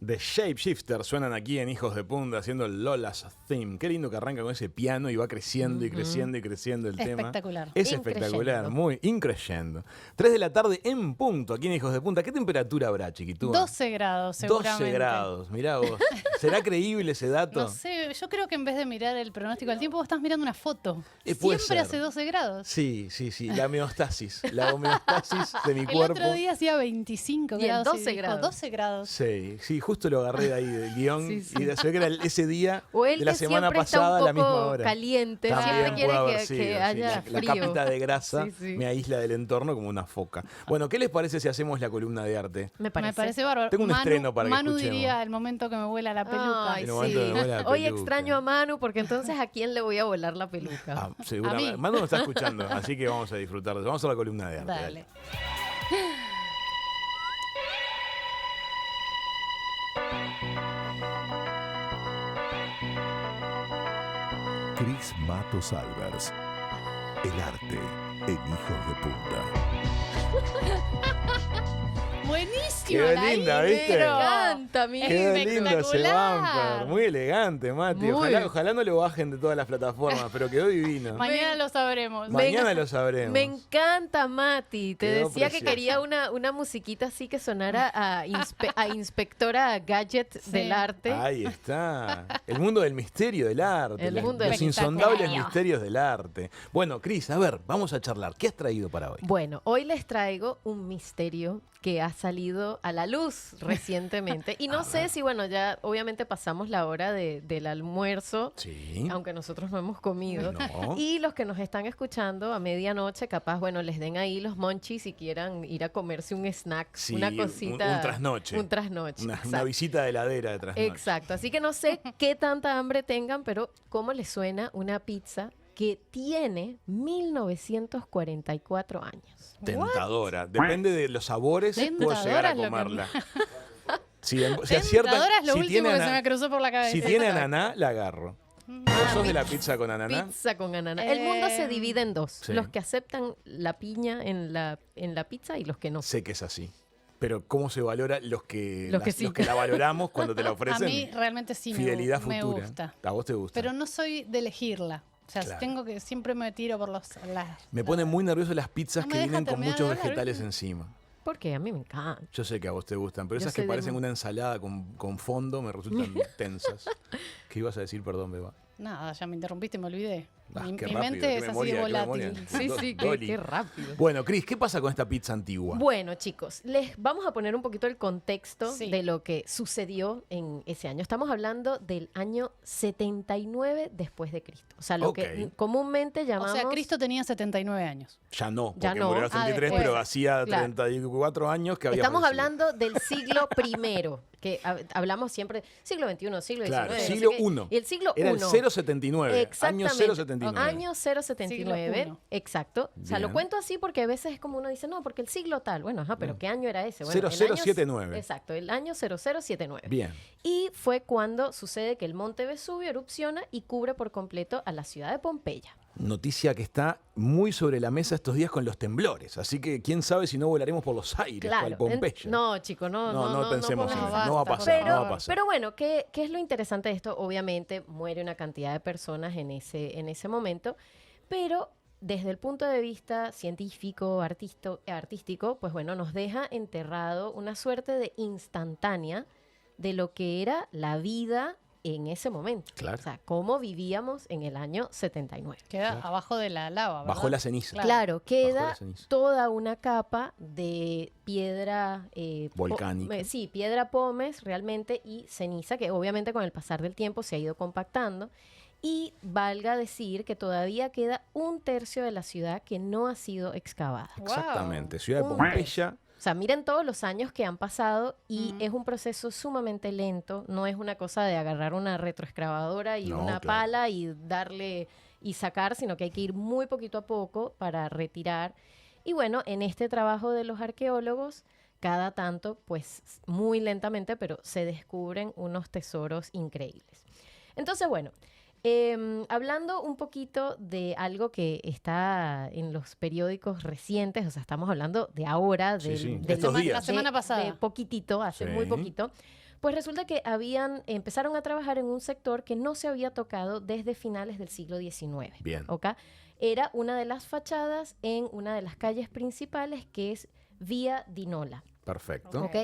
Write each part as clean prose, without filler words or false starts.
The Shapeshifters suenan aquí en Hijos de Punta haciendo el Lola's Theme. Qué lindo que arranca con ese piano y va creciendo y creciendo y creciendo el tema. Espectacular. Es espectacular, muy increyendo. 3 de la tarde en punto aquí en Hijos de Punta. ¿Qué temperatura habrá, chiquitúa? 12 grados, seguramente. 12 grados, mirá vos. ¿Será creíble ese dato? No sé, yo creo que en vez de mirar el pronóstico del tiempo, vos estás mirando una foto. Puede Siempre ser. hace 12 grados. Sí, la homeostasis. La homeostasis de mi cuerpo. El otro día hacía 25 Bien, grados. 12 y dijo, grados. 12 grados. Sí, justo lo agarré de ahí del guión Sí, sí. y se ve que era ese día O él de la que semana siempre pasada está a un la misma poco hora. caliente, También siempre puede quiere haber que sido, sí. haya La frío. capita de grasa Sí, sí. me aísla del entorno como una foca. Bueno, ¿qué les parece si hacemos la columna de arte? Me parece. Me parece bárbaro. Tengo un estreno para que Manu escuchemos. diría el momento que me vuela la peluca. Ay, El momento de sí. vuela la Hoy peluca. extraño a Manu porque entonces ¿a quién le voy a volar la peluca? Ah, seguramente. A mí. Manu nos está escuchando, así que vamos a disfrutar. Vamos a la columna de arte. Dale. Cris Matos Albers. El arte en Hijos de Punta. Buenísimo. Qué la linda, intro. ¿viste? Me encanta, mi Qué lindo ese Espectacular. bumper. Muy elegante, Mati. Muy. Ojalá no lo bajen de todas las plataformas, pero quedó divino. Mañana lo sabremos. Mañana lo sabremos. Me encanta, Mati. Te Quedó decía precioso. que quería una musiquita así que sonara a inspectora gadget Sí. del arte. Ahí está. El mundo del misterio del arte. El mundo los del insondables misterio. misterios del arte. Bueno, Cris, a ver, vamos a charlar. ¿Qué has traído para hoy? Bueno, hoy les traigo un misterio que ha salido a la luz recientemente. Y no sé si, bueno, ya obviamente pasamos la hora del almuerzo, Sí. aunque nosotros no hemos comido. No. Y los que nos están escuchando a medianoche, capaz, bueno, les den ahí los monchis si quieran ir a comerse un snack, Sí, una cosita. un trasnoche. Un trasnoche. Una exacto. visita de heladera de trasnoche. Exacto. Así que no sé qué tanta hambre tengan, pero ¿cómo les suena una pizza que tiene 1944 años? Tentadora. Depende de los sabores, puedo Tentadora llegar a es lo que- comerla. Si acierta, Tentadora es lo si último tiene que se ana- me cruzó por la cabeza. Si tiene ananá, la agarro. ¿Vos sos de la pizza con ananá? Pizza con ananá. El mundo se divide en dos. Sí. Los que aceptan la piña en la pizza y los que no. Sé que es así. Pero ¿cómo se valora los que sí. la valoramos cuando te la A ofrecen? mí realmente sí Fidelidad me futura. gusta. A vos te gusta. Pero no soy de elegirla. O sea, Claro. tengo que siempre me tiro por Me ponen muy nervioso las pizzas No me que deja vienen con terminar muchos de hablar, vegetales ¿viste? encima. Porque a mí me encanta. Yo sé que a vos te gustan, pero Yo esas que soy de parecen mu- una ensalada con fondo me resultan tensas. ¿Qué ibas a decir? Perdón, Beba. Nada, ya me interrumpiste y me olvidé. Ah, mi qué mi rápido, mente qué es así memoria, de qué volátil. memoria. Sí, sí, Dolly. qué rápido. Bueno, Cris, ¿qué pasa con esta pizza antigua? Bueno, chicos, les vamos a poner un poquito el contexto Sí. de lo que sucedió en ese año. Estamos hablando del año 79 después de Cristo. O sea, lo Ok. que comúnmente O llamamos... sea, Cristo tenía 79 años. Ya no, porque Ya no. murió a los 33, después. pero hacía Claro. 34 años que había Estamos fallecido. hablando del siglo I, que hablamos siempre siglo XXI, siglo XIX. Claro, no sé siglo qué. I. Y el siglo Era I. el 079, año Exactamente. 079. Año 079, Siglo I. exacto. O sea, lo Bien. cuento así porque a veces es como uno dice, no, porque el siglo tal. Bueno, ajá, pero ¿qué año era ese? Bueno, el año- 0079. Exacto, el año 0079. Bien. Y fue cuando sucede que el monte Vesubio erupciona y cubre por completo a la ciudad de Pompeya. Noticia que está muy sobre la mesa estos días con los temblores. Así que quién sabe si no volaremos por los aires, cual Pompeya. No, chico, no pensemos en podemos- eso. No va a basta, pasar, por no va a favor. pasar. Pero bueno, ¿qué es lo interesante de esto? Obviamente muere una cantidad de personas en ese momento, pero desde el punto de vista científico, artístico, pues bueno, nos deja enterrado una suerte de instantánea de lo que era la vida en ese momento. Claro. O sea, cómo vivíamos en el año 79. Queda abajo de la lava, ¿verdad? Bajo la ceniza. Claro, Bajo queda la ceniza. toda una capa de piedra Volcánica. sí, piedra pómez realmente y ceniza que obviamente con el pasar del tiempo se ha ido compactando. Y valga decir que todavía queda 1/3 de la ciudad que no ha sido excavada. Wow. Exactamente. Ciudad de Un Pompeya. O sea, miren todos los años que han pasado y es un proceso sumamente lento. No es una cosa de agarrar una retroexcavadora y No, una claro. pala y darle y sacar, sino que hay que ir muy poquito a poco para retirar. Y bueno, en este trabajo de los arqueólogos, cada tanto, pues muy lentamente, pero se descubren unos tesoros increíbles. Entonces, bueno, hablando un poquito de algo que está en los periódicos recientes, o sea, estamos hablando de ahora, Sí, sí, del- estos días. La semana pasada. de poquitito, hace Sí. muy poquito, Pues resulta que empezaron a trabajar en un sector que no se había tocado desde finales del siglo XIX. Bien. ¿Ok? Era una de las fachadas en una de las calles principales, que es Vía Dinola. Perfecto. ¿Ok?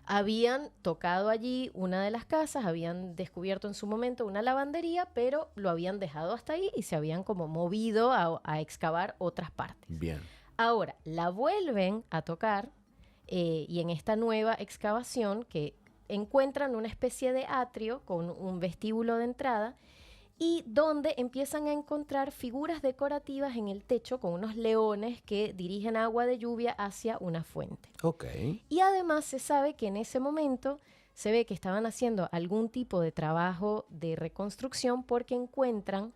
Habían tocado allí una de las casas, habían descubierto en su momento una lavandería, pero lo habían dejado hasta ahí y se habían como movido a excavar otras partes. Bien. Ahora, la vuelven a tocar y en esta nueva excavación que encuentran una especie de atrio con un vestíbulo de entrada y donde empiezan a encontrar figuras decorativas en el techo con unos leones que dirigen agua de lluvia hacia una fuente. Ok. Y además se sabe que en ese momento se ve que estaban haciendo algún tipo de trabajo de reconstrucción porque encuentran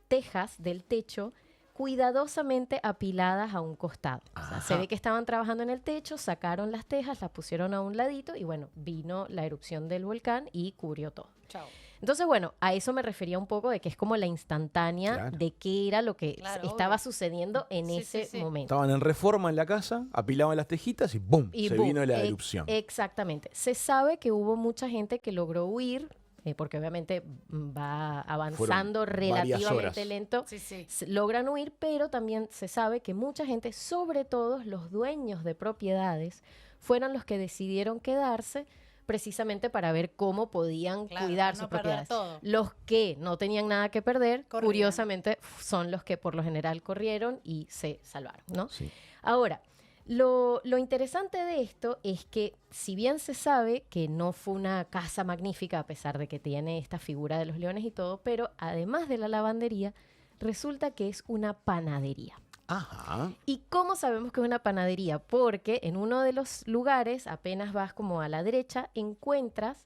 tejas del techo cuidadosamente apiladas a un costado. O sea, se Ajá. ve que estaban trabajando en el techo, sacaron las tejas, las pusieron a un ladito y bueno, vino la erupción del volcán y cubrió todo. Chao. Entonces, bueno, a eso me refería un poco de que es como la instantánea Claro. de qué era lo que Claro, estaba obvio. sucediendo en Sí, ese sí, sí. momento. Estaban en reforma en la casa, apilaban las tejitas y ¡bum! Y se boom, vino la erupción. Exactamente. Se sabe que hubo mucha gente que logró huir, porque obviamente va avanzando Fueron varias horas. relativamente lento. Sí, sí. Logran huir, pero también se sabe que mucha gente, sobre todo los dueños de propiedades, fueron los que decidieron quedarse precisamente para ver cómo podían Claro, cuidar para sus no perder propiedades. todo. Los que no tenían nada que perder, Corrían. curiosamente, son los que por lo general corrieron y se salvaron, ¿no? Sí. Ahora, lo interesante de esto es que si bien se sabe que no fue una casa magnífica, a pesar de que tiene esta figura de los leones y todo, pero además de la lavandería, resulta que es una panadería. Ajá. ¿Y cómo sabemos que es una panadería? Porque en uno de los lugares, apenas vas como a la derecha, encuentras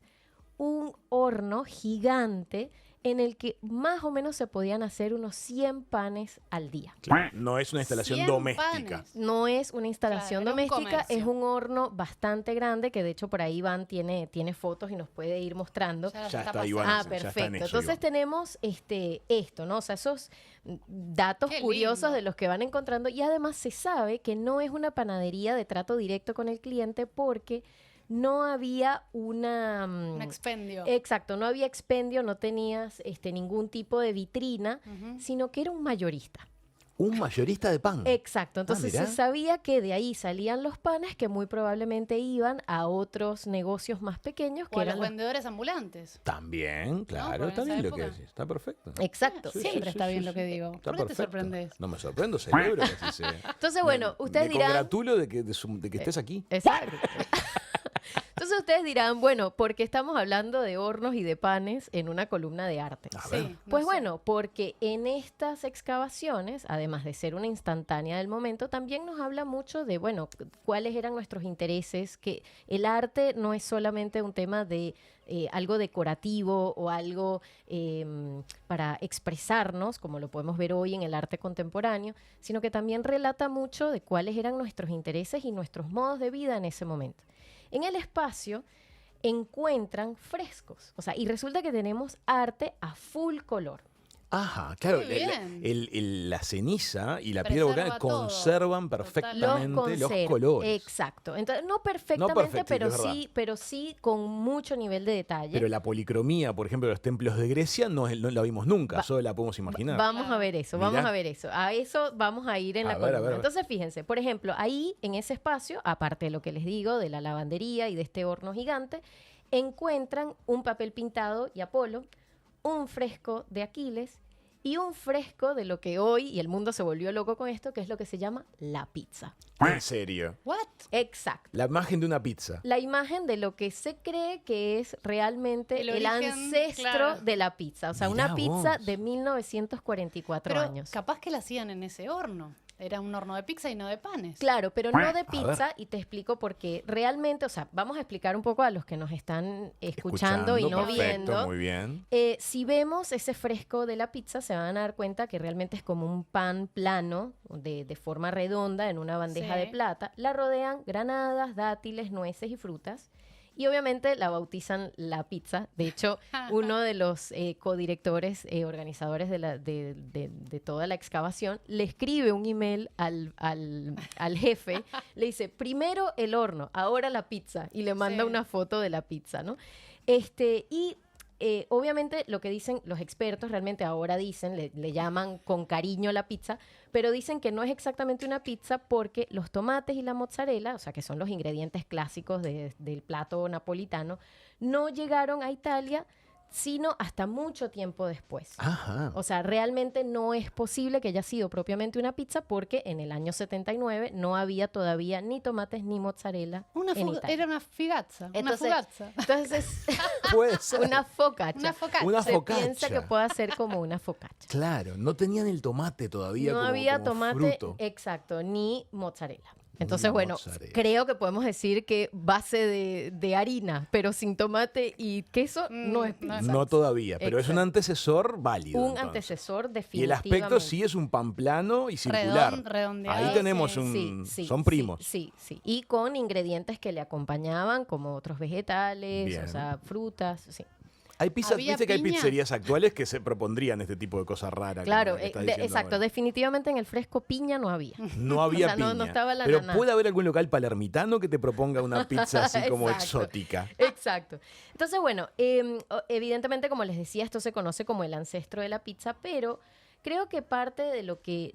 un horno gigante en el que más o menos se podían hacer unos 100 panes al día. Claro, no es una instalación 100 doméstica. panes. No es una instalación Claro, era un doméstica, es comercio. un horno bastante grande que de hecho por ahí Iván tiene fotos y nos puede ir mostrando. Ya Ya está pasando. Iván. Ah, ya está en perfecto. eso, Entonces Iván. tenemos esto, ¿no? O sea, esos datos Qué curiosos lindo. de los que van encontrando y además se sabe que no es una panadería de trato directo con el cliente porque no había Un expendio. Exacto, no había expendio, no tenías ningún tipo de vitrina, Ujú. sino que era un mayorista. Un mayorista de pan. Exacto, entonces mirá. se sabía que de ahí salían los panes que muy probablemente iban a otros negocios más pequeños que O a eran los los... vendedores ambulantes. También, claro, Por está esa bien lo que época. decís. Está perfecto. Exacto. Sí, Siempre sí, está sí, bien sí, lo que sí. digo. Está ¿Por qué te perfecto. sorprendes? No me sorprendo, celebro que así sea. Entonces, bueno, ustedes me dirán... congratulo de que estés aquí. Exacto. Entonces ustedes dirán, bueno, ¿por qué estamos hablando de hornos y de panes en una columna de arte? A ver. Sí, no Pues sé. bueno, porque en estas excavaciones, además de ser una instantánea del momento, también nos habla mucho de, bueno, cuáles eran nuestros intereses, que el arte no es solamente un tema de algo decorativo o algo para expresarnos, como lo podemos ver hoy en el arte contemporáneo, sino que también relata mucho de cuáles eran nuestros intereses y nuestros modos de vida en ese momento. En el espacio encuentran frescos, o sea, y resulta que tenemos arte a full color. Ajá, claro. Muy bien. La ceniza y la piedra Preserva volcánica todo. conservan Total. perfectamente los conserva, colores. Exacto. Entonces, no perfectamente, perfectito, es verdad. pero sí con mucho nivel de detalle. Pero la policromía, por ejemplo, de los templos de Grecia no la vimos nunca, solo la podemos imaginar. Vamos a ver eso, vamos Mirá. a ver eso. A eso vamos a ir en A la ver, a columna. ver, a ver. Entonces, fíjense, por ejemplo, ahí en ese espacio, aparte de lo que les digo, de la lavandería y de este horno gigante, encuentran un papel pintado y Apolo, un fresco de Aquiles y un fresco de lo que hoy, y el mundo se volvió loco con esto, que es lo que se llama la pizza. En serio. ¿What? Exacto. La imagen de una pizza. La imagen de lo que se cree que es realmente El el origen, ancestro claro. de la pizza. O sea, Mirá una pizza vos. de 1944 Pero años. capaz que la hacían en ese horno. Era un horno de pizza y no de panes. Claro, pero no de ver. pizza, y te explico por qué. Realmente, o sea, vamos a explicar un poco a los que nos están escuchando y no perfecto, viendo. muy bien. Si vemos ese fresco de la pizza, se van a dar cuenta que realmente es como un pan plano, de forma redonda, en una bandeja Sí. de plata. La rodean granadas, dátiles, nueces y frutas. Y obviamente la bautizan la pizza. De hecho, uno de los codirectores, organizadores de toda la excavación, le escribe un email al jefe, le dice, primero el horno, ahora la pizza, y le manda una foto de la pizza, ¿no? Obviamente lo que dicen los expertos, realmente ahora dicen, le llaman con cariño la pizza, pero dicen que no es exactamente una pizza porque los tomates y la mozzarella, o sea, que son los ingredientes clásicos del plato napolitano, no llegaron a Italia sino hasta mucho tiempo después. Ajá. O sea, realmente no es posible que haya sido propiamente una pizza porque en el año 79 no había todavía ni tomates ni mozzarella en Italia. Era una figazza. Entonces Puede ser. una focaccia. Una focaccia. Una Se focaccia. piensa que pueda ser como una focaccia. Claro, no tenían el tomate todavía No como, había como tomate, fruto. exacto, ni mozzarella. Entonces, Ni bueno, mozzarella. creo que podemos decir que base de harina, pero sin tomate y queso, no es pizza. No todavía, pero es un Exacto. antecesor válido. Un entonces. antecesor Y el definitivamente. aspecto sí es un pan plano y circular. Redondeado. Ahí tenemos Sí. son primos. Sí. Y con ingredientes que le acompañaban, como otros vegetales, Bien. o sea, frutas, sí. Hay pizzas, ¿Había viste que hay piña? pizzerías actuales que se propondrían este tipo de cosas raras. Claro, como la que estás diciendo exacto. ahora. Definitivamente en el fresco piña no había. No había O sea, no piña. estaba la pero ananá. puede haber algún local palermitano que te proponga una pizza así como Exacto. exótica. Exacto. Entonces, bueno, evidentemente, como les decía, esto se conoce como el ancestro de la pizza, pero creo que parte de lo que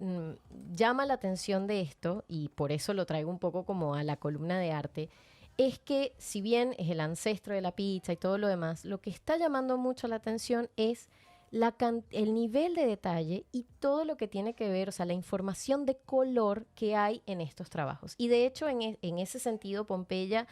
llama la atención de esto, y por eso lo traigo un poco como a la columna de arte, es que si bien es el ancestro de la pizza y todo lo demás, lo que está llamando mucho la atención es el nivel de detalle y todo lo que tiene que ver, o sea, la información de color que hay en estos trabajos. Y de hecho, en ese sentido, Pompeya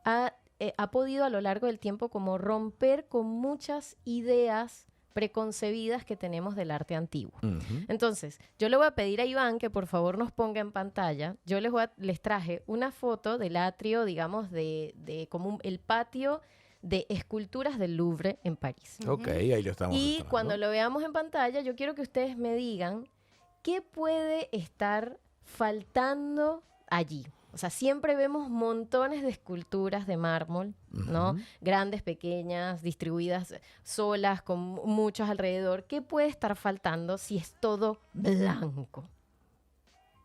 ha podido a lo largo del tiempo como romper con muchas ideas preconcebidas que tenemos del arte antiguo. Ujú. Entonces, yo le voy a pedir a Iván que por favor nos ponga en pantalla. Yo les traje una foto del atrio, digamos, de como el patio de esculturas del Louvre en París. Ok, ahí lo estamos Y mostrando. cuando lo veamos en pantalla, yo quiero que ustedes me digan qué puede estar faltando allí. O sea, siempre vemos montones de esculturas de mármol, ¿no? Ujú. Grandes, pequeñas, distribuidas solas, con muchos alrededor. ¿Qué puede estar faltando si es todo blanco?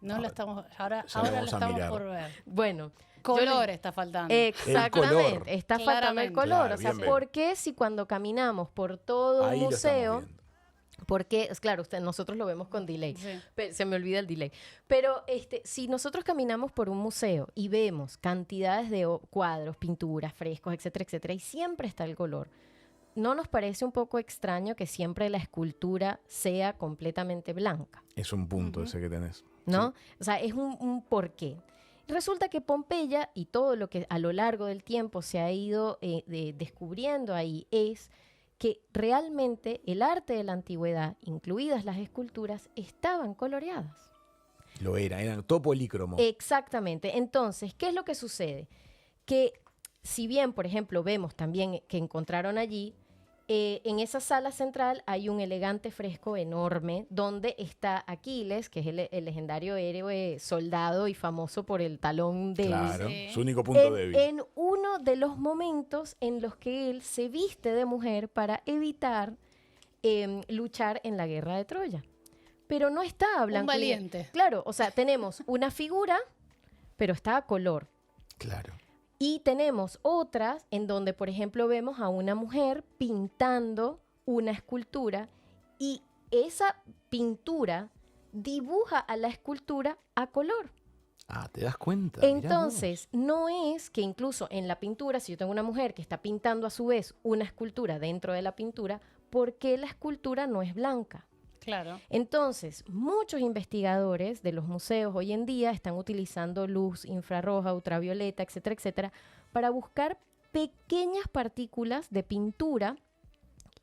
No lo estamos, ahora Ya lo lo vamos a estamos mirar. por ver. Bueno, Color está faltando. exactamente. color. Está faltando el Claramente. color. Claro, O sea, bien, bien. ¿por qué si cuando caminamos por todo Ahí un lo estamos museo... viendo. Porque, claro, nosotros lo vemos con delay. Sí. Se me olvida el delay. Pero si nosotros caminamos por un museo y vemos cantidades de cuadros, pinturas, frescos, etcétera, etcétera, y siempre está el color, ¿no nos parece un poco extraño que siempre la escultura sea completamente blanca? Es un punto ese que tenés. ¿No? O sea, es un porqué. Resulta que Pompeya y todo lo que a lo largo del tiempo se ha ido descubriendo ahí es que realmente el arte de la antigüedad, incluidas las esculturas, estaban coloreadas. Lo eran todo polícromo. Exactamente. Entonces, ¿qué es lo que sucede? Que si bien, por ejemplo, vemos también que encontraron allí, en esa sala central hay un elegante fresco enorme donde está Aquiles, que es el legendario héroe soldado y famoso por el talón débil. Claro, Sí. su único punto débil. En uno de los momentos en los que él se viste de mujer para evitar luchar en la guerra de Troya. Pero no está blanco. Un valiente. Claro, o sea, tenemos una figura, pero está a color. Claro. Y tenemos otras en donde, por ejemplo, vemos a una mujer pintando una escultura y esa pintura dibuja a la escultura a color. Ah, ¿te das cuenta? Mirá Entonces, no es que incluso en la pintura, si yo tengo una mujer que está pintando a su vez una escultura dentro de la pintura, ¿por qué la escultura no es blanca? Claro. Entonces, muchos investigadores de los museos hoy en día están utilizando luz infrarroja, ultravioleta, etcétera, etcétera, para buscar pequeñas partículas de pintura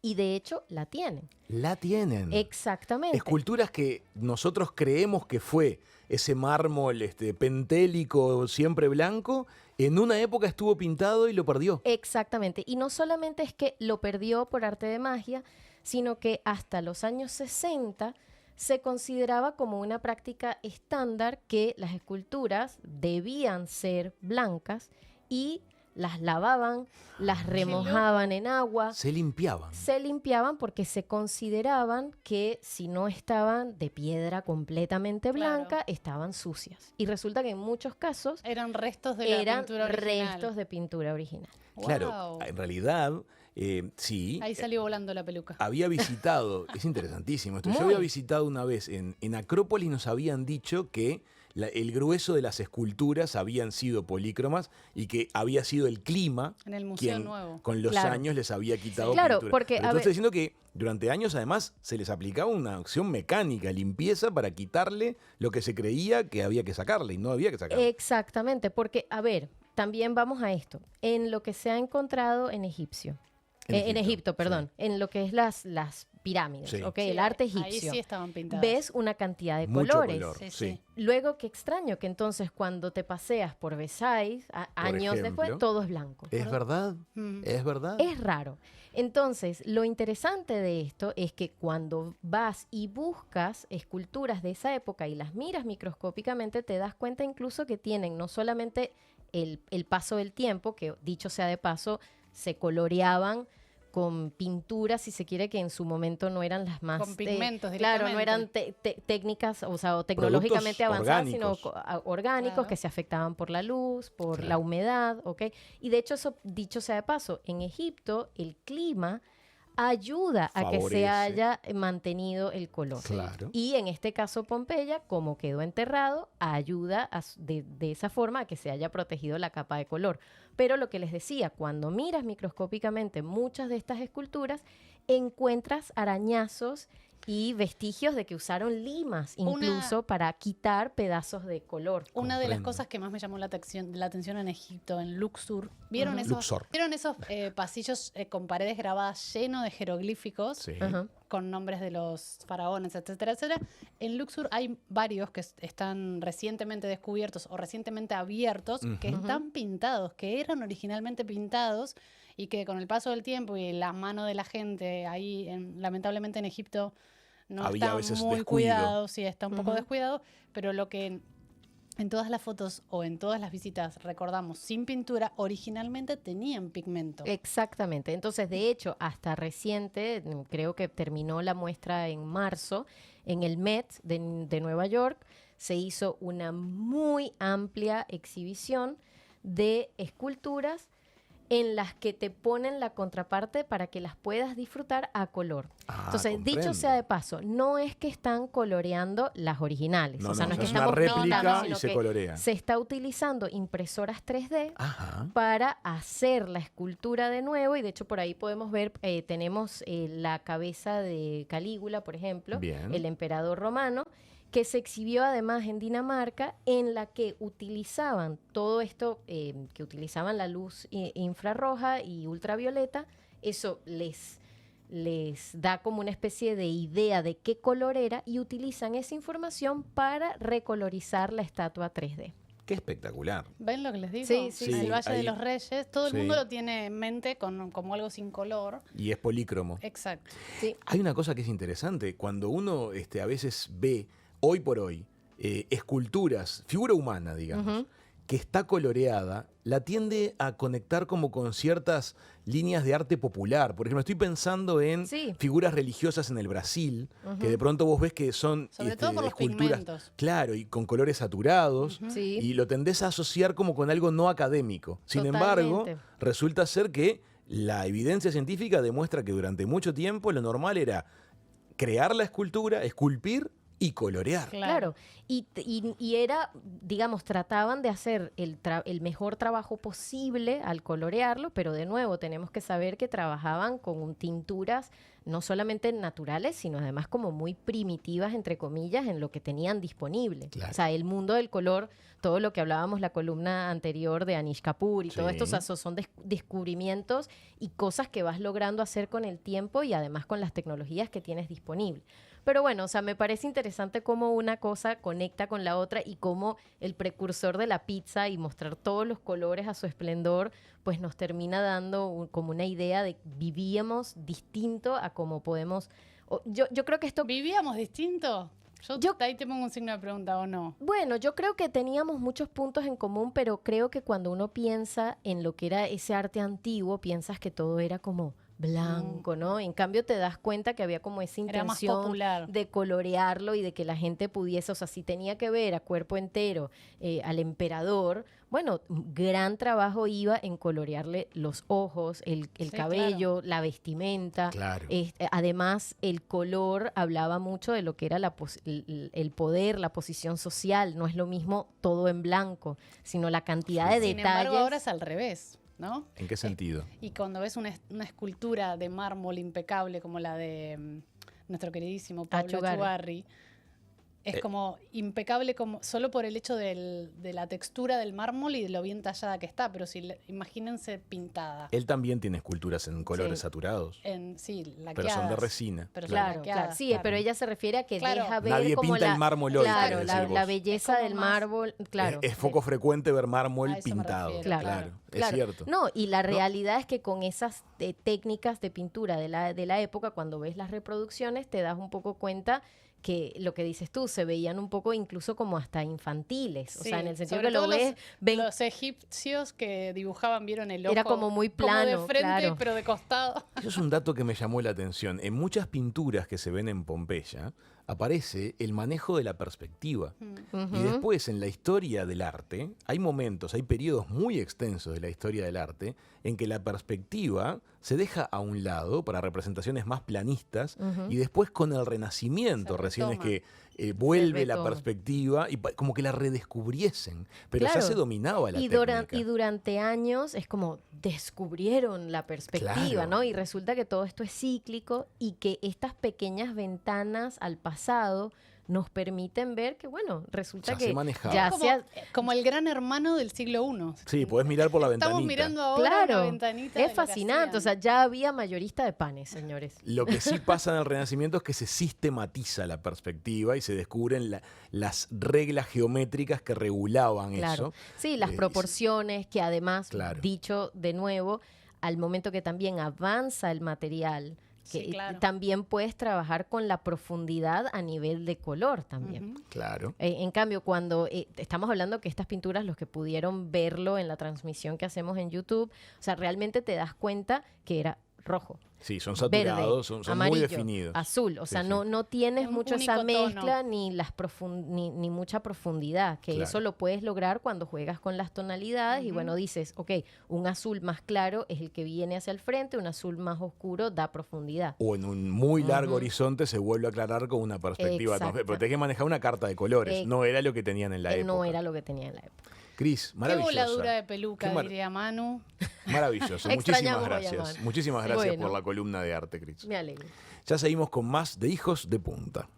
y de hecho la tienen. La tienen. Exactamente. Esculturas que nosotros creemos que fue ese mármol pentélico siempre blanco, en una época estuvo pintado y lo perdió. Exactamente. Y no solamente es que lo perdió por arte de magia, sino que hasta los años 60 se consideraba como una práctica estándar que las esculturas debían ser blancas y las lavaban, las remojaban en agua. Se limpiaban. Se limpiaban porque se consideraban que si no estaban de piedra completamente blanca, Claro. estaban sucias. Y resulta que en muchos casos Eran restos de la eran pintura original. restos de pintura original. Claro, Wow. en realidad, sí. Ahí salió volando la peluca. Había visitado, es interesantísimo esto, yo Muy. había visitado una vez en Acrópolis, nos habían dicho que el grueso de las esculturas habían sido polícromas y que había sido el clima En el Museo quien Nuevo. con los Claro. años les había quitado Claro, pintura. porque, Pero a tú ver- estás diciendo que durante años además se les aplicaba una acción mecánica, limpieza para quitarle lo que se creía que había que sacarle y no había que sacarle. Exactamente, porque, a ver, también vamos a esto. En lo que se ha encontrado en En Egipto, Egipto, perdón, en lo que es las pirámides, Sí. ¿ok? Sí, El arte Ahí egipcio. sí estaban pintadas. Ves una cantidad de Mucho colores. color, Sí, sí. sí. Luego, qué extraño que entonces cuando te paseas por Versailles, años después, ejemplo. todo es blanco. ¿Es verdad? Mm. ¿Es verdad? Es raro. Entonces, lo interesante de esto es que cuando vas y buscas esculturas de esa época y las miras microscópicamente, te das cuenta incluso que tienen no solamente el paso del tiempo, que dicho sea de paso, se coloreaban con pinturas, si se quiere, que en su momento no eran las más... Con pigmentos claro, no eran técnicas, o sea, o tecnológicamente avanzadas, sino orgánicos Claro. que se afectaban por la luz, por Claro. la humedad, ¿ok? Y de hecho, eso, dicho sea de paso, en Egipto el clima ayuda a que se Favorece. haya mantenido el color. Claro. Y en este caso Pompeya, como quedó enterrado, ayuda de esa forma a que se haya protegido la capa de color. Pero lo que les decía, cuando miras microscópicamente muchas de estas esculturas, encuentras arañazos y vestigios de que usaron limas incluso para quitar pedazos de color. Una de las Comprendo. cosas que más me llamó la atención en Egipto, en Luxor, ¿vieron Ujú. esos, Luxor. ¿vieron esos pasillos con paredes grabadas llenos de jeroglíficos? Sí. Ajá. Con nombres de los faraones, etcétera, etcétera. En Luxor hay varios que están recientemente descubiertos o recientemente abiertos que Ujú. están pintados, que eran originalmente pintados y que con el paso del tiempo y la mano de la gente ahí, lamentablemente en Egipto no Había a está veces muy descuido. cuidado, sí, está un poco Ujú. descuidado, pero lo que en todas las fotos o en todas las visitas recordamos sin pintura, originalmente tenían pigmento. Exactamente. Entonces, de hecho, hasta reciente, creo que terminó la muestra en marzo, en el Met de Nueva York, se hizo una muy amplia exhibición de esculturas en las que te ponen la contraparte para que las puedas disfrutar a color. Ah, Entonces, dicho comprendo. sea de paso, no es que están coloreando las originales. No, o sea, no, no, es que es una estamos réplica pintando, y sino se que colorea. se está utilizando impresoras 3D Ajá. para hacer la escultura de nuevo, y de hecho por ahí podemos ver, tenemos la cabeza de Calígula, por ejemplo, Bien. el emperador romano, que se exhibió además en Dinamarca, en la que utilizaban todo esto, que utilizaban la luz infrarroja y ultravioleta. Eso les da como una especie de idea de qué color era y utilizan esa información para recolorizar la estatua 3D. Qué espectacular. ¿Ven lo que les digo? Sí, sí, El sí. Valle Ahí- de los Reyes, todo el sí. mundo lo tiene en mente como algo sin color. Y es polícromo. Exacto. Sí. Hay una cosa que es interesante. Cuando uno a veces ve, hoy por hoy, esculturas, figura humana, digamos, Ujú. que está coloreada, la tiende a conectar como con ciertas líneas de arte popular. Por ejemplo, estoy pensando en Sí. figuras religiosas en el Brasil, Ujú. que de pronto vos ves que son Sobre todo por los esculturas, pigmentos. claro, y con colores saturados, Sí. y lo tendés a asociar como con algo no académico. Sin embargo, Totalmente. resulta ser que la evidencia científica demuestra que durante mucho tiempo lo normal era crear la escultura, esculpir y colorear. Claro, y era, digamos, trataban de hacer el mejor trabajo posible al colorearlo, pero de nuevo tenemos que saber que trabajaban con tinturas no solamente naturales, sino además como muy primitivas, entre comillas, en lo que tenían disponible. Claro. O sea, el mundo del color, todo lo que hablábamos la columna anterior de Anish Kapoor y todo Sí. esto, o sea, son descubrimientos y cosas que vas logrando hacer con el tiempo y además con las tecnologías que tienes disponibles. Pero bueno, o sea, me parece interesante cómo una cosa conecta con la otra y cómo el precursor de la pizza y mostrar todos los colores a su esplendor, pues nos termina dando como una idea de vivíamos distinto a cómo podemos... Yo creo que esto... ¿Vivíamos distinto? Yo ahí te pongo un signo de pregunta, ¿o no? Bueno, yo creo que teníamos muchos puntos en común, pero creo que cuando uno piensa en lo que era ese arte antiguo, piensas que todo era como blanco, ¿no? En cambio te das cuenta que había como esa Era más intención popular. de colorearlo y de que la gente pudiese, o sea, si tenía que ver a cuerpo entero al emperador, bueno, gran trabajo iba en colorearle los ojos, el Sí, cabello, la vestimenta. Claro. Además, el color hablaba mucho de lo que era el poder, la posición social. No es lo mismo todo en blanco, sino la cantidad de Sin detalles. embargo, ahora es al revés, ¿no? ¿En qué sentido? Y cuando ves una escultura de mármol impecable como la de nuestro queridísimo Pablo Achugarri. Achugarri, es como impecable como solo por el hecho de la textura del mármol y de lo bien tallada que está, pero imagínense pintada. Él también tiene esculturas en colores Sí. saturados, Sí, laqueadas. pero son de resina. Pero son Claro, laqueadas, claro. Sí, claro. pero ella se refiere a que Claro. deja ver Nadie como pinta el mármol hoy, claro, querés la decir vos. belleza Es como del más- mármol, claro. Es poco frecuente ver mármol A eso me pintado. refiero, Claro. Es Claro. cierto. No, y la realidad es que con esas técnicas de pintura de la época, cuando ves las reproducciones, te das un poco cuenta que lo que dices tú, se veían un poco incluso como hasta infantiles. O sea, en el sentido sobre que lo todo ves, ven, los egipcios que dibujaban, vieron el ojo. Era como muy plano, como de frente, claro. pero de costado. Eso es un dato que me llamó la atención. En muchas pinturas que se ven en Pompeya aparece el manejo de la perspectiva. Y después en la historia del arte hay momentos, hay periodos muy extensos de la historia del arte en que la perspectiva se deja a un lado para representaciones más planistas y después con el Renacimiento Se recién es retoma. que vuelve la retoma. perspectiva y como que la redescubriesen. Pero Claro. ya se dominaba la y, técnica. y durante años es como descubrieron la perspectiva, Claro. ¿no? Y resulta que todo esto es cíclico y que estas pequeñas ventanas al pasado nos permiten ver que, bueno, resulta Ya se que manejaba. ya Como, como el gran hermano del siglo I. Sí, podés mirar por la Estamos ventanita. mirando ahora Claro, la ventanita. de es lo que fascinante. O sea, hacían. ya había mayorista de panes, señores. Lo que sí pasa en el Renacimiento es que se sistematiza la perspectiva y se descubren las reglas geométricas que regulaban Claro. eso. Sí, las proporciones, que además, Claro. dicho de nuevo, al momento que también avanza el material, que Sí, claro. también puedes trabajar con la profundidad a nivel de color también. Ujú. Claro. En cambio, cuando estamos hablando que estas pinturas, los que pudieron verlo en la transmisión que hacemos en YouTube, o sea, realmente te das cuenta que era rojo, Sí, son verde, saturados, son muy amarillo, definidos. azul. O Sí, sea, sí. no tienes Un mucho único esa tono. mezcla ni ni mucha profundidad, que Claro. eso lo puedes lograr cuando juegas con las tonalidades y bueno, dices, ok, un azul más claro es el que viene hacia el frente, un azul más oscuro da profundidad. O en un muy largo horizonte se vuelve a aclarar con una perspectiva. Exacto. Pero tenés que manejar una carta de colores. No era lo que tenían en la época. No era lo que tenía en la época. Cris, Qué maravillosa. voladura de peluca, Qué diría Manu. Maravilloso. Muchísimas Extrañamos a gracias. Yaman. Muchísimas gracias Bueno. por la columna de arte, Cris. Me alegro. Ya seguimos con más de Hijos de Punta.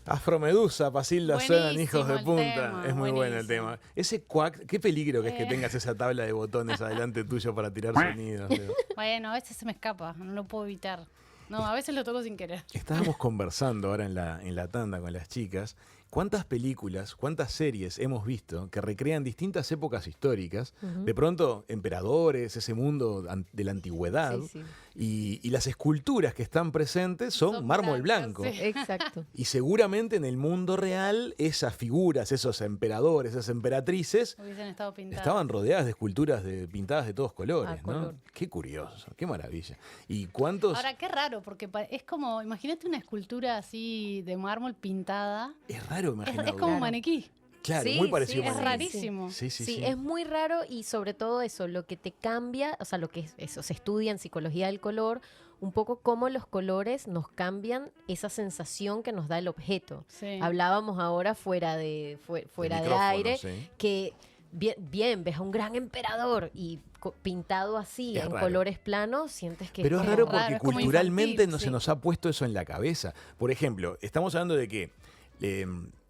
Afromedusa, Pasilda suenan Buenísimo Hijos de el Punta. tema, Es muy bueno el buenísimo. tema. Ese cuac, qué peligro que es que tengas esa tabla de botones adelante tuyo para tirar sonidos. Leo. Bueno, a veces se me escapa, no lo puedo evitar. No, a veces lo toco sin querer. Estábamos conversando ahora en la tanda con las chicas. ¿Cuántas películas, cuántas series hemos visto que recrean distintas épocas históricas? De pronto, emperadores, ese mundo de la antigüedad. Sí, sí. Y las esculturas que están presentes son mármol blancas, blanco. sí. Exacto. Y seguramente en el mundo real esas figuras, esos emperadores, esas emperatrices, Hubiesen estado pintadas. estaban rodeadas de esculturas pintadas de todos colores, A ¿no? color. Qué curioso, qué maravilla. ¿Y cuántos? Ahora, qué raro, porque es como, imagínate una escultura así de mármol pintada. Es raro Es imaginar. como un Claro. maniquí. Claro, Sí, muy parecido sí, a Es un raro. maniquí. rarísimo. Sí, sí, Sí, sí. es muy raro y sobre todo eso, lo que te cambia, o sea, lo que es eso se estudia en psicología del color, un poco cómo los colores nos cambian esa sensación que nos da el objeto. Sí. Hablábamos ahora fuera de micrófono, aire sí. que bien, ves a un gran emperador y pintado así Es en raro. colores planos, sientes que Pero es como raro raro, porque es como culturalmente infantil, no sí. se nos ha puesto eso en la cabeza. Por ejemplo, estamos hablando de que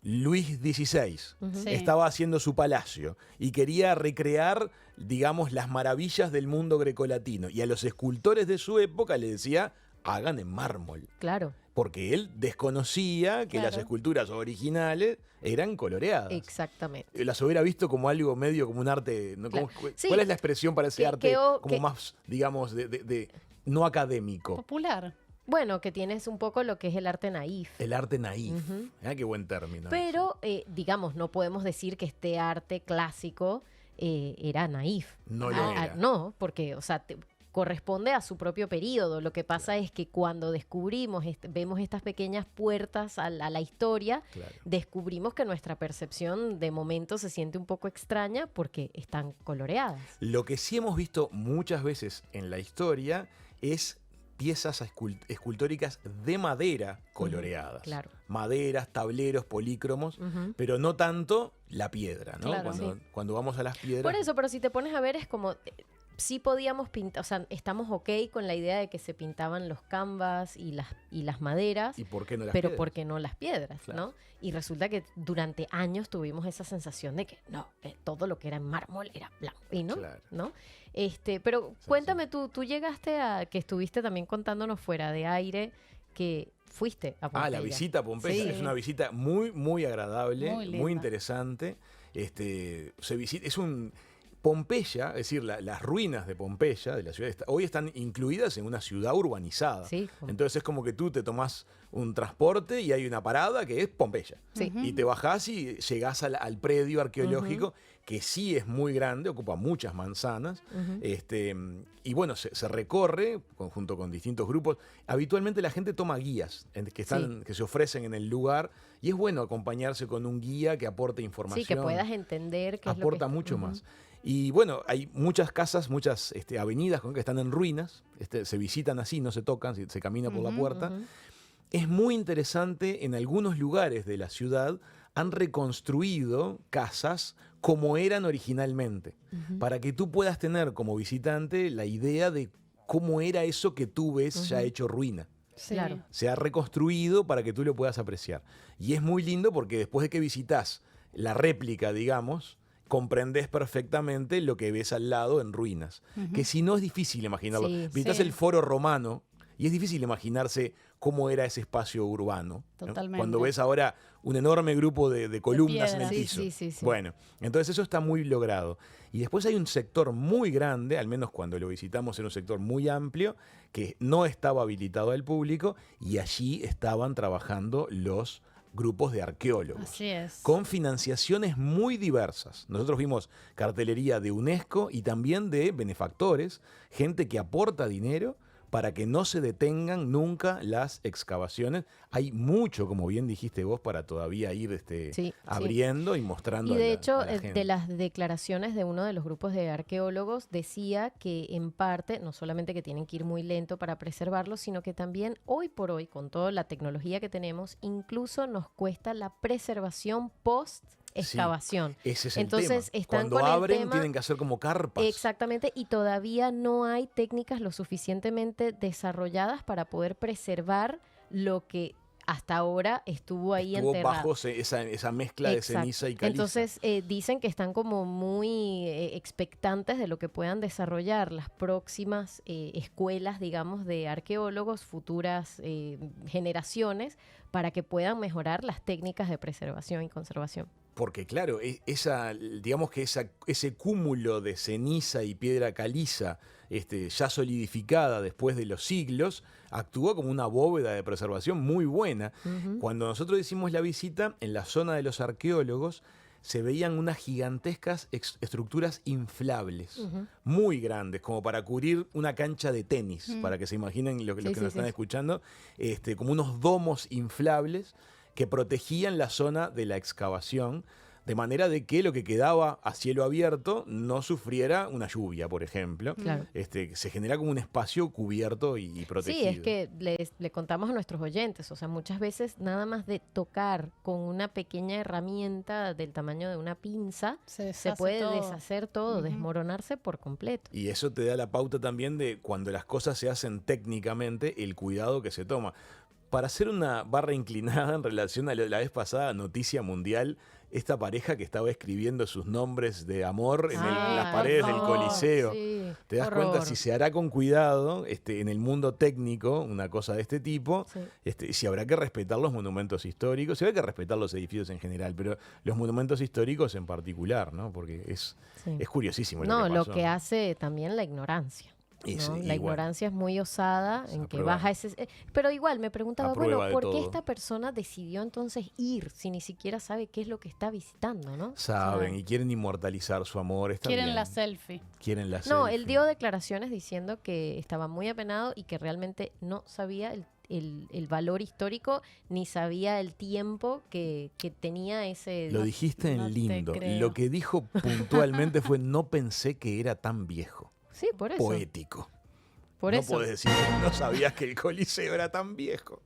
Luis XVI Sí. estaba haciendo su palacio y quería recrear, digamos, las maravillas del mundo grecolatino. Y a los escultores de su época le decía, hagan en mármol. Claro, Porque él desconocía que las Claro. esculturas originales eran coloreadas. exactamente. Las hubiera visto como algo medio, como un arte. ¿No? Claro. Sí. ¿Cuál es la expresión para ese Que- arte que o- como que- más, digamos, de no académico? Popular. Bueno, que tienes un poco lo que es el arte naif. El arte naif. Qué buen término. Pero, digamos, no podemos decir que este arte clásico era naif. No lo era. No, porque, o sea, corresponde a su propio periodo. Lo que pasa es que cuando descubrimos, vemos estas pequeñas puertas a la historia, descubrimos que nuestra percepción de momento se siente un poco extraña porque están coloreadas. Lo que sí hemos visto muchas veces en la historia es piezas escultóricas de madera coloreadas. Claro. Maderas, tableros, polícromos, pero no tanto la piedra, ¿no? Claro, cuando vamos a las piedras. Por eso, pero si te pones a ver, es como sí podíamos pintar, o sea, estamos ok con la idea de que se pintaban los canvas y las maderas. ¿Y por qué no las pero piedras? ¿por qué no las piedras? Claro. ¿No? Y resulta que durante años tuvimos esa sensación de que no, todo lo que era en mármol era blanco. Y no, Claro. ¿no? Pero cuéntame tú llegaste a, que estuviste también contándonos fuera de aire, que fuiste a Pompeya. La visita a Pompeya Sí. es una visita muy, muy agradable, Muy muy, linda. interesante. Es un Pompeya, es decir, las ruinas de Pompeya, de la ciudad, hoy están incluidas en una ciudad urbanizada. Sí. Entonces es como que tú te tomás un transporte y hay una parada que es Pompeya. Sí. Y te bajás y llegás al predio arqueológico, que sí es muy grande, ocupa muchas manzanas. Y bueno, se recorre junto con distintos grupos. Habitualmente la gente toma guías que se ofrecen en el lugar, y es bueno acompañarse con un guía que aporte información. Sí, que puedas entender qué es lo que Aporta mucho más. Y bueno, hay muchas casas, muchas avenidas que están en ruinas, se visitan así, no se tocan, se camina por la puerta. Es muy interesante, en algunos lugares de la ciudad han reconstruido casas como eran originalmente, para que tú puedas tener como visitante la idea de cómo era eso que tú ves ya hecho ruina. Sí. Claro. Se ha reconstruido para que tú lo puedas apreciar. Y es muy lindo porque después de que visitas la réplica, digamos, comprendes perfectamente lo que ves al lado en ruinas. Que si no es difícil imaginarlo. Sí, Visitas sí. el Foro Romano y es difícil imaginarse cómo era ese espacio urbano, ¿no? Totalmente. Cuando ves ahora un enorme grupo de columnas en el piedras. piso. Sí. Bueno, entonces eso está muy logrado. Y después hay un sector muy grande, al menos cuando lo visitamos era un sector muy amplio, que no estaba habilitado al público, y allí estaban trabajando los grupos de arqueólogos. Así es. Con financiaciones muy diversas. Nosotros vimos cartelería de UNESCO y también de benefactores, gente que aporta dinero para que no se detengan nunca las excavaciones. Hay mucho, como bien dijiste vos, para todavía ir abriendo y mostrando. Y de hecho, a la gente. de las declaraciones de uno de los grupos de arqueólogos, decía que en parte, no solamente que tienen que ir muy lento para preservarlo, sino que también hoy por hoy, con toda la tecnología que tenemos, incluso nos cuesta la preservación post-excavación. Ese es el Entonces, tema. están Cuando con el abren, tema- tienen que hacer como carpas. Exactamente, y todavía no hay técnicas lo suficientemente desarrolladas para poder preservar lo que hasta ahora estuvo ahí Estuvo enterrado. bajo esa mezcla de Exacto. ceniza y caliza. Entonces dicen que están como muy expectantes de lo que puedan desarrollar las próximas escuelas, digamos, de arqueólogos, futuras generaciones, para que puedan mejorar las técnicas de preservación y conservación. Porque claro, digamos que ese cúmulo de ceniza y piedra caliza ya solidificada después de los siglos, actúa como una bóveda de preservación muy buena. Cuando nosotros hicimos la visita, en la zona de los arqueólogos se veían unas gigantescas estructuras inflables, muy grandes, como para cubrir una cancha de tenis, para que se imaginen los que nos están escuchando, como unos domos inflables que protegían la zona de la excavación, de manera de que lo que quedaba a cielo abierto no sufriera una lluvia, por ejemplo. Claro. Se genera como un espacio cubierto y protegido. Sí, es que le contamos a nuestros oyentes, o sea, muchas veces nada más de tocar con una pequeña herramienta del tamaño de una pinza, se puede deshacer todo, desmoronarse por completo. Y eso te da la pauta también de cuando las cosas se hacen técnicamente, el cuidado que se toma. Para hacer una barra inclinada en relación a la vez pasada, noticia mundial, esta pareja que estaba escribiendo sus nombres de amor en las paredes del Coliseo. Sí, Te das horror. cuenta si se hará con cuidado en el mundo técnico, una cosa de este tipo, si habrá que respetar los monumentos históricos, si habrá que respetar los edificios en general, pero los monumentos históricos en particular, ¿no? Porque es curiosísimo No, lo que pasó. lo que hace también la ignorancia. ¿no? Y La ignorancia es muy osada Se en que aprueba. vas a ese... Pero igual me preguntaba, A prueba bueno, de ¿por qué todo. esta persona decidió entonces ir si ni siquiera sabe qué es lo que está visitando, ¿no? Saben O sea, y quieren inmortalizar su amor. Está Quieren bien. la selfie. Quieren la no, selfie. él dio declaraciones diciendo que estaba muy apenado y que realmente no sabía el valor histórico ni sabía el tiempo que tenía ese... Lo dijiste no en te lindo. creo. Lo que dijo puntualmente fue: no pensé que era tan viejo. Sí, por eso. Poético. Por no eso. podés decir que no sabías que el Coliseo era tan viejo.